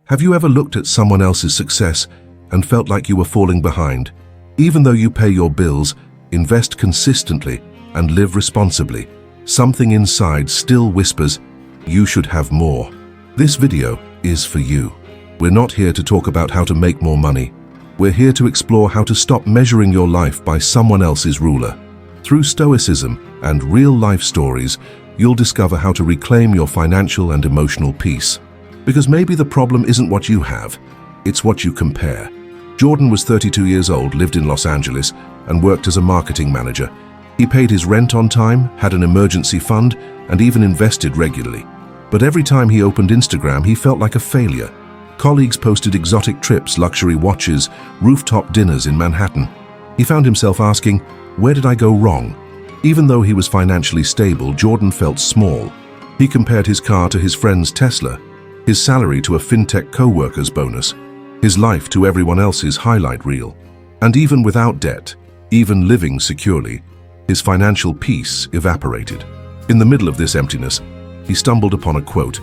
Have you ever looked at someone else's success and felt like you were falling behind? Even though you pay your bills, invest consistently, and live responsibly, something inside still whispers, you should have more. This video is for you. We're not here to talk about how to make more money. We're here to explore how to stop measuring your life by someone else's ruler. Through Stoicism and real-life stories, you'll discover how to reclaim your financial and emotional peace. Because maybe the problem isn't what you have, it's what you compare. Jordan was 32 years old, lived in Los Angeles, and worked as a marketing manager. He paid his rent on time, had an emergency fund, and even invested regularly. But every time he opened Instagram, he felt like a failure. Colleagues posted exotic trips, luxury watches, rooftop dinners in Manhattan. He found himself asking, where did I go wrong? Even though he was financially stable, Jordan felt small. He compared his car to his friend's Tesla, his salary to a fintech co-worker's bonus, his life to everyone else's highlight reel. And even without debt, even living securely, his financial peace evaporated. In the middle of this emptiness, he stumbled upon a quote,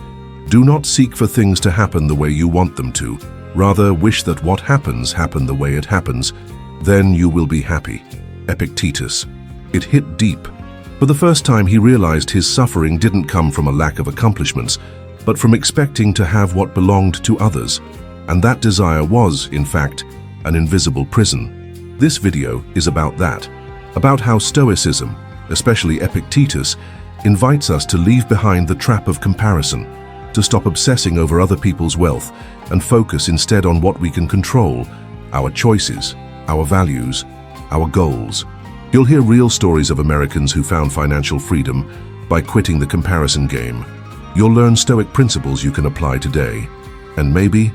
"Do not seek for things to happen the way you want them to. Rather, wish that what happens happen the way it happens. Then you will be happy." Epictetus. It hit deep. For the first time, he realized his suffering didn't come from a lack of accomplishments, but from expecting to have what belonged to others. And that desire was, in fact, an invisible prison. This video is about that, about how Stoicism, especially Epictetus, invites us to leave behind the trap of comparison, to stop obsessing over other people's wealth and focus instead on what we can control, our choices, our values, our goals. You'll hear real stories of Americans who found financial freedom by quitting the comparison game. You'll learn Stoic principles you can apply today. And maybe,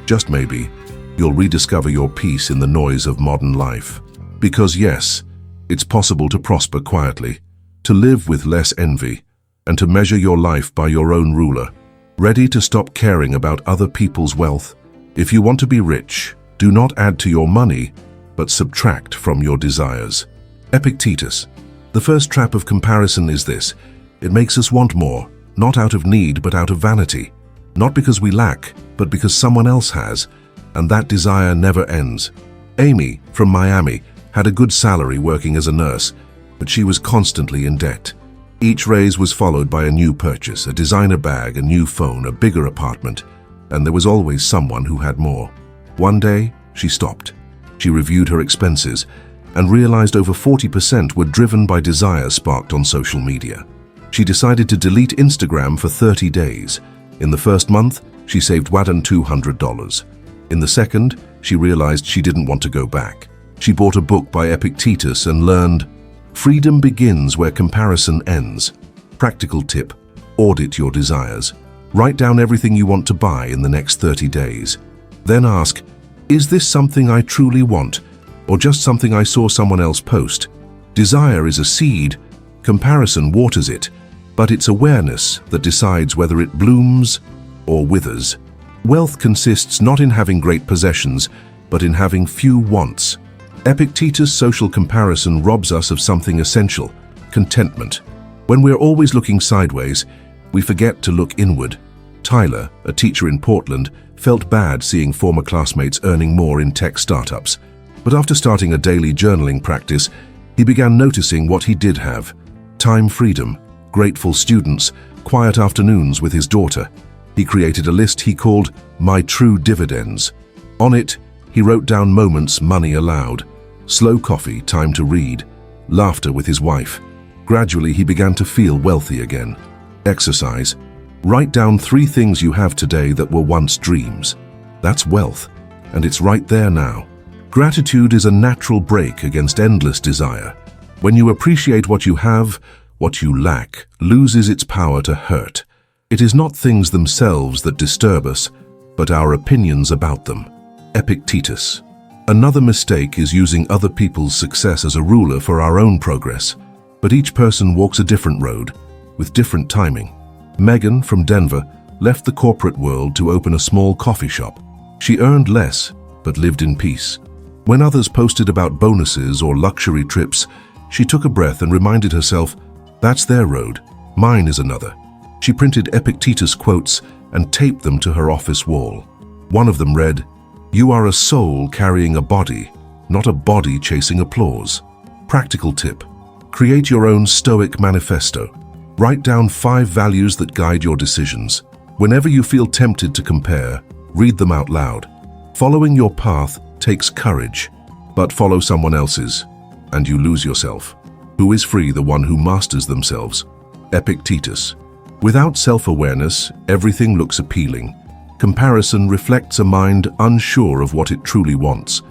just maybe, you'll rediscover your peace in the noise of modern life. Because yes, it's possible to prosper quietly, to live with less envy, and to measure your life by your own ruler. Ready to stop caring about other people's wealth? If you want to be rich, do not add to your money, but subtract from your desires. Epictetus. The first trap of comparison is this. It makes us want more, not out of need but out of vanity. Not because we lack, but because someone else has, and that desire never ends. Amy, from Miami, had a good salary working as a nurse, but she was constantly in debt. Each raise was followed by a new purchase, a designer bag, a new phone, a bigger apartment, and there was always someone who had more. One day, she stopped. She reviewed her expenses and realized over 40% were driven by desire sparked on social media. She decided to delete Instagram for 30 days. In the first month, she saved $200. In the second, she realized she didn't want to go back. She bought a book by Epictetus and learned, freedom begins where comparison ends. Practical tip, audit your desires. Write down everything you want to buy in the next 30 days. Then ask, is this something I truly want, or just something I saw someone else post? Desire is a seed, comparison waters it, but it's awareness that decides whether it blooms or withers. Wealth consists not in having great possessions, but in having few wants. Epictetus' social comparison robs us of something essential, contentment. When we're always looking sideways, we forget to look inward. Tyler, a teacher in Portland, felt bad seeing former classmates earning more in tech startups. But after starting a daily journaling practice, he began noticing what he did have. Time freedom, grateful students, quiet afternoons with his daughter. He created a list he called My True Dividends. On it, he wrote down moments money allowed. Slow coffee, time to read, laughter with his wife. Gradually, he began to feel wealthy again. Exercise. Write down 3 things you have today that were once dreams. That's wealth, and it's right there now. Gratitude is a natural break against endless desire. When you appreciate what you have, what you lack loses its power to hurt. It is not things themselves that disturb us, but our opinions about them. Epictetus. Another mistake is using other people's success as a ruler for our own progress. But each person walks a different road, with different timing. Megan, from Denver, left the corporate world to open a small coffee shop. She earned less, but lived in peace. When others posted about bonuses or luxury trips, she took a breath and reminded herself, that's their road, mine is another. She printed Epictetus quotes and taped them to her office wall. One of them read, "You are a soul carrying a body, not a body chasing applause." Practical tip: create your own Stoic manifesto. Write down 5 values that guide your decisions. Whenever you feel tempted to compare, read them out loud. Following your path takes courage, but follow someone else's, and you lose yourself. Who is free? The one who masters themselves. Epictetus. Without self-awareness, everything looks appealing. Comparison reflects a mind unsure of what it truly wants.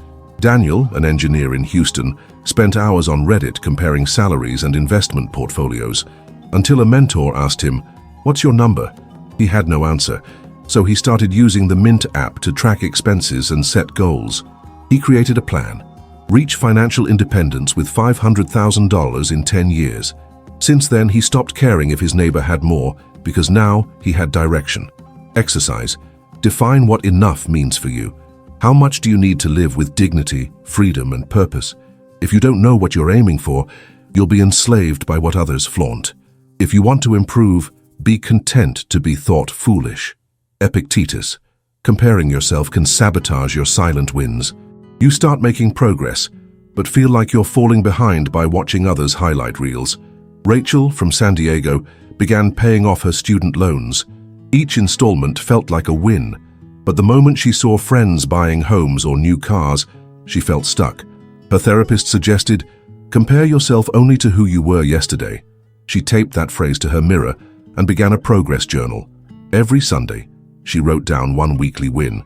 Daniel, an engineer in Houston, spent hours on Reddit comparing salaries and investment portfolios, until a mentor asked him, "What's your number?" He had no answer, so he started using the Mint app to track expenses and set goals. He created a plan: reach financial independence with $500,000 in 10 years. Since then, he stopped caring if his neighbor had more, because now he had direction. Exercise. Define what enough means for you. How much do you need to live with dignity, freedom, and purpose? If you don't know what you're aiming for, you'll be enslaved by what others flaunt. If you want to improve, be content to be thought foolish. Epictetus. Comparing yourself can sabotage your silent wins. You start making progress, but feel like you're falling behind by watching others' highlight reels. Rachel, from San Diego, began paying off her student loans. Each installment felt like a win, but the moment she saw friends buying homes or new cars, she felt stuck. Her therapist suggested, compare yourself only to who you were yesterday. She taped that phrase to her mirror and began a progress journal. Every Sunday, she wrote down one weekly win.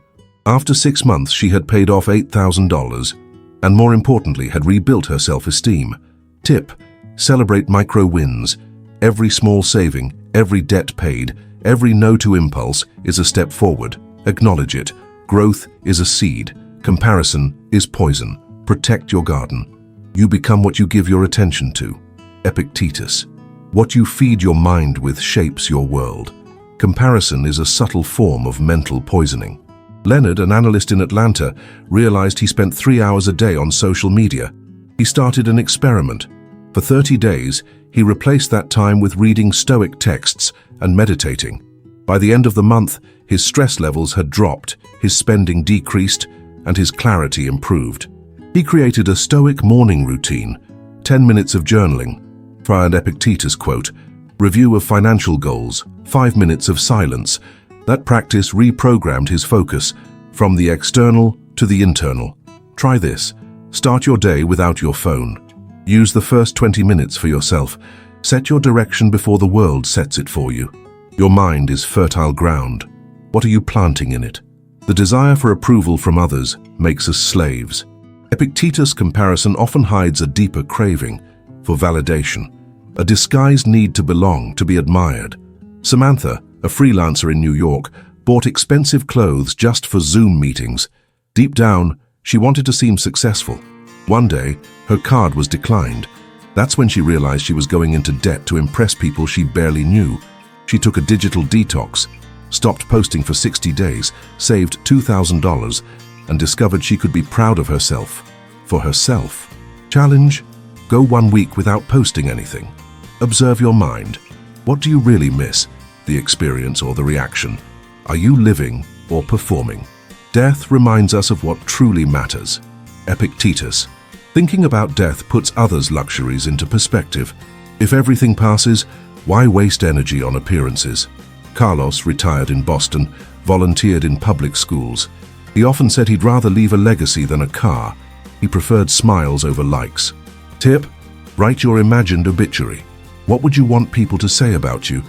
After 6 months, she had paid off $8,000 and, more importantly, had rebuilt her self-esteem. Tip: celebrate micro wins. Every small saving, every debt paid, every no to impulse is a step forward. Acknowledge it. Growth is a seed. Comparison is poison. Protect your garden. You become what you give your attention to. Epictetus. What you feed your mind with shapes your world. Comparison is a subtle form of mental poisoning. Leonard, an analyst in Atlanta, realized he spent 3 hours a day on social media. He started an experiment. For 30 days, he replaced that time with reading Stoic texts and meditating. By the end of the month, his stress levels had dropped, his spending decreased, and his clarity improved. He created a Stoic morning routine, 10 minutes of journaling, for an Epictetus quote, review of financial goals, 5 minutes of silence. That practice reprogrammed his focus from the external to the internal. Try this. Start your day without your phone. Use the first 20 minutes for yourself. Set your direction before the world sets it for you. Your mind is fertile ground. What are you planting in it? The desire for approval from others makes us slaves. Epictetus' comparison often hides a deeper craving for validation, a disguised need to belong, to be admired. Samantha, a freelancer in New York, bought expensive clothes just for Zoom meetings. Deep down, she wanted to seem successful. One day, her card was declined. That's when she realized she was going into debt to impress people she barely knew. She took a digital detox, stopped posting for 60 days, saved $2,000, and discovered she could be proud of herself. For herself. Challenge: go 1 week without posting anything. Observe your mind. What do you really miss? The experience or the reaction? Are you living or performing? Death reminds us of what truly matters. Epictetus. Thinking about death puts others' luxuries into perspective. If everything passes, why waste energy on appearances? Carlos, retired in Boston, volunteered in public schools. He often said he'd rather leave a legacy than a car. He preferred smiles over likes. Tip: write your imagined obituary. What would you want people to say about you?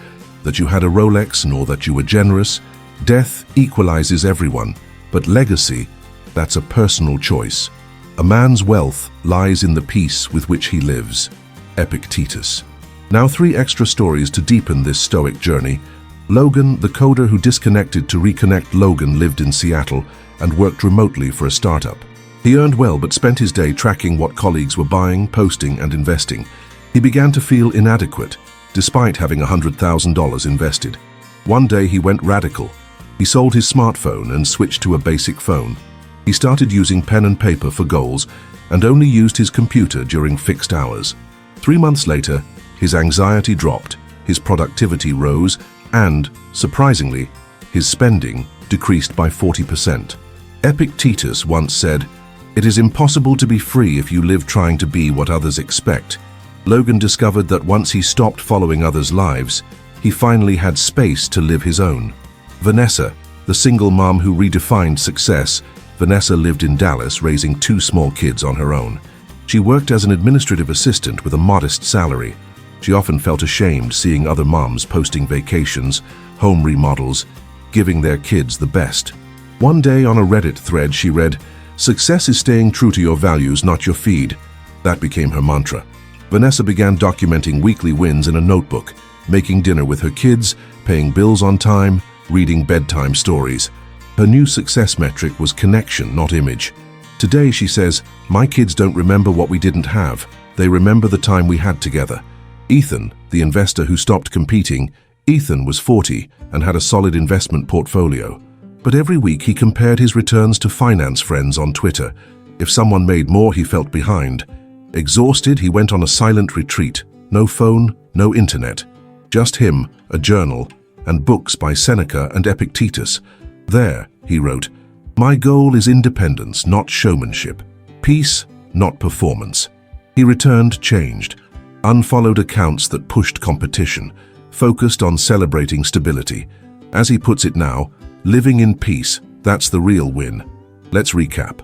That you had a Rolex, nor that you were generous? Death equalizes everyone, but legacy, that's a personal choice. A man's wealth lies in the peace with which he lives. Epictetus. Now 3 extra stories to deepen this Stoic journey. Logan, the coder who disconnected to reconnect. Logan lived in Seattle and worked remotely for a startup. He earned well but spent his day tracking what colleagues were buying, posting, and investing. He began to feel inadequate, despite having $100,000 invested. One day he went radical. He sold his smartphone and switched to a basic phone. He started using pen and paper for goals and only used his computer during fixed hours. 3 months later, his anxiety dropped, his productivity rose, and, surprisingly, his spending decreased by 40%. Epictetus once said, "It is impossible to be free if you live trying to be what others expect." Logan discovered that once he stopped following others' lives, he finally had space to live his own. Vanessa, the single mom who redefined success. Vanessa lived in Dallas, raising 2 small kids on her own. She worked as an administrative assistant with a modest salary. She often felt ashamed seeing other moms posting vacations, home remodels, giving their kids the best. One day on a Reddit thread she read, "Success is staying true to your values, not your feed." That became her mantra. Vanessa began documenting weekly wins in a notebook, making dinner with her kids, paying bills on time, reading bedtime stories. Her new success metric was connection, not image. Today, she says, "My kids don't remember what we didn't have. They remember the time we had together." Ethan, the investor who stopped competing, Ethan was 40 and had a solid investment portfolio. But every week he compared his returns to finance friends on Twitter. If someone made more, he felt behind. Exhausted, he went on a silent retreat. No phone, no internet. Just him, a journal, and books by Seneca and Epictetus. There, he wrote, "My goal is independence, not showmanship. Peace, not performance." He returned changed, unfollowed accounts that pushed competition, focused on celebrating stability. As he puts it now, living in peace, that's the real win. Let's recap.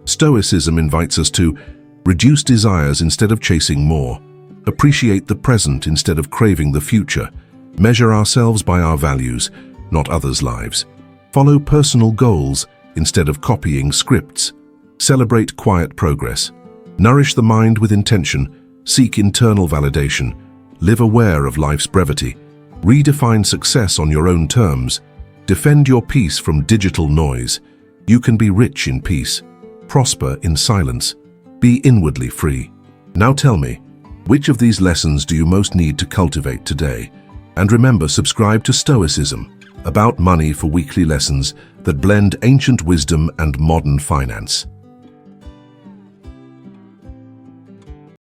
Stoicism invites us to reduce desires instead of chasing more, appreciate the present instead of craving the future, measure ourselves by our values, not others' lives, follow personal goals instead of copying scripts, celebrate quiet progress, nourish the mind with intention, seek internal validation, live aware of life's brevity, redefine success on your own terms, defend your peace from digital noise. You can be rich in peace, prosper in silence, be inwardly free. Now tell me, which of these lessons do you most need to cultivate today? And remember, subscribe to Stoicism, about money, for weekly lessons that blend ancient wisdom and modern finance.